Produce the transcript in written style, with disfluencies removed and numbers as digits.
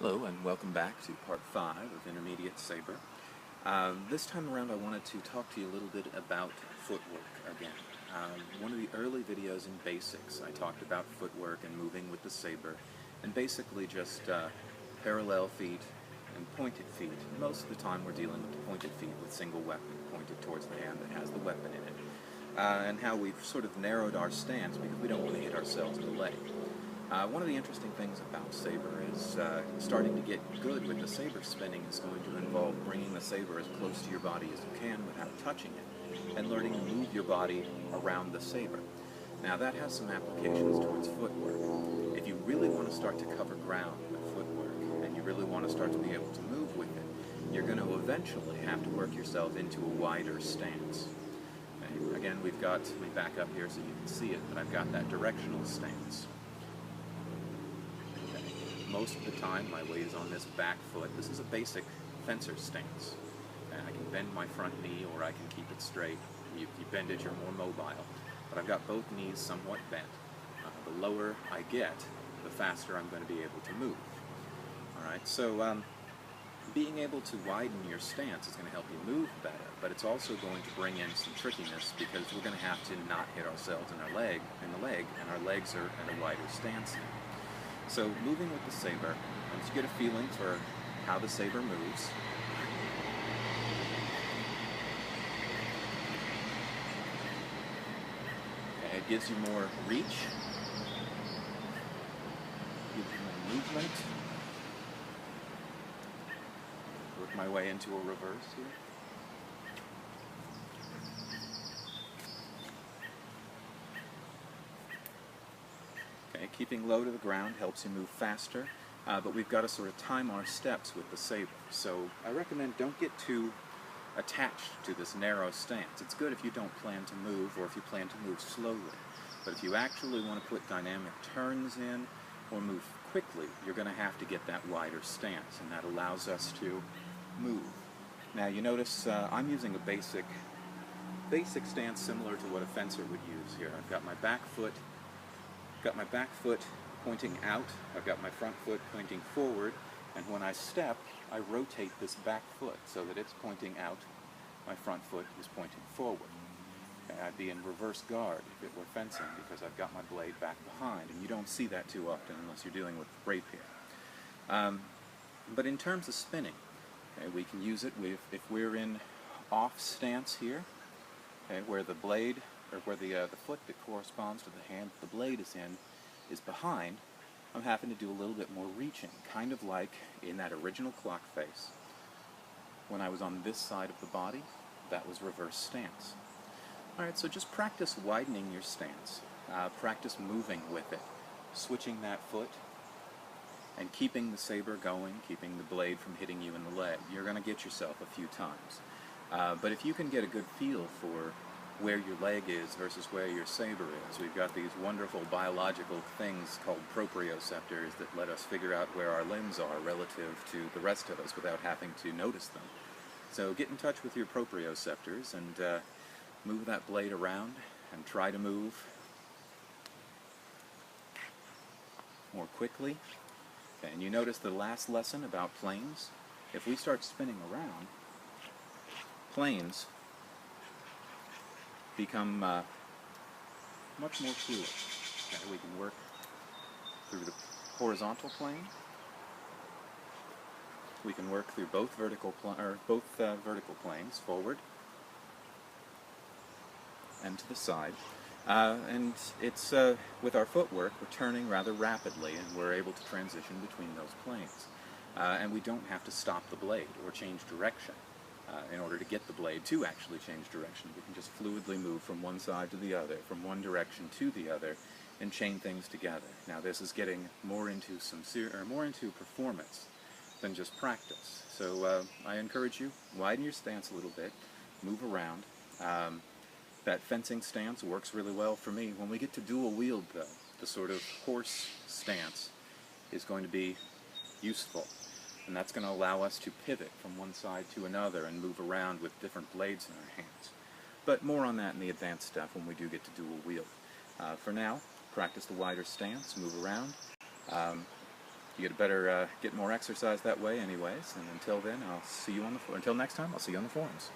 Hello and welcome back to part 5 of Intermediate Saber. This time around I wanted to talk to you a little bit about footwork again. One of the early videos in Basics I talked about footwork and moving with the saber, and basically just parallel feet and pointed feet. Most of the time we're dealing with the pointed feet with single weapon pointed towards the hand that has the weapon in it. And how we've sort of narrowed our stance because we don't want to hit ourselves in the leg. One of the interesting things about Saber is starting to get good with the saber spinning is going to involve bringing the saber as close to your body as you can without touching it, and learning to move your body around the saber. Now that has some applications towards footwork. If you really want to start to cover ground with footwork, and you really want to start to be able to move with it, you're going to eventually have to work yourself into a wider stance. Okay? Again, let me back up here so you can see it, but I've got that directional stance. Most of the time my weight is on this back foot. This is a basic fencer stance. And I can bend my front knee or I can keep it straight. If you bend it, you're more mobile. But I've got both knees somewhat bent. The lower I get, the faster I'm going to be able to move. Alright, so being able to widen your stance is going to help you move better, but it's also going to bring in some trickiness because we're going to have to not hit ourselves in the leg, and our legs are at a wider stance now. So moving with the saber, once you get a feeling for how the saber moves, okay, it gives you more reach, gives you more movement. Work my way into a reverse here. Keeping low to the ground helps you move faster, but we've got to sort of time our steps with the saber. So I recommend don't get too attached to this narrow stance. It's good if you don't plan to move or if you plan to move slowly. But if you actually want to put dynamic turns in or move quickly, you're going to have to get that wider stance, and that allows us to move. Now you notice I'm using a basic stance similar to what a fencer would use here. I've got my back foot pointing out, I've got my front foot pointing forward, and when I step, I rotate this back foot so that it's pointing out, my front foot is pointing forward. Okay, I'd be in reverse guard if it were fencing because I've got my blade back behind, and you don't see that too often unless you're dealing with rapier. But in terms of spinning, okay, we can use it if we're in off stance here, okay, where the blade, or where the foot that corresponds to the hand the blade is in is behind, I'm having to do a little bit more reaching, kind of like in that original clock face. When I was on this side of the body, that was reverse stance. Alright, so just practice widening your stance. Practice moving with it, switching that foot, and keeping the saber going, keeping the blade from hitting you in the leg. You're going to get yourself a few times. But if you can get a good feel for where your leg is versus where your saber is. We've got these wonderful biological things called proprioceptors that let us figure out where our limbs are relative to the rest of us without having to notice them. So get in touch with your proprioceptors and move that blade around and try to move more quickly. Okay, and you notice the last lesson about planes? If we start spinning around, planes become much more fluid. Okay, we can work through the horizontal plane. We can work through both vertical planes, forward and to the side. And it's with our footwork, we're turning rather rapidly, and we're able to transition between those planes. And we don't have to stop the blade or change direction. In order to get the blade to actually change direction. We can just fluidly move from one side to the other, from one direction to the other, and chain things together. Now this is getting more into more into performance than just practice. So I encourage you, widen your stance a little bit, move around. That fencing stance works really well for me. When we get to dual wield though, the sort of horse stance is going to be useful. And that's going to allow us to pivot from one side to another and move around with different blades in our hands. But more on that in the advanced stuff when we do get to dual wield. For now, practice the wider stance, move around. You get better, get more exercise that way anyways, and until then, I'll see you on the, until next time, I'll see you on the forums.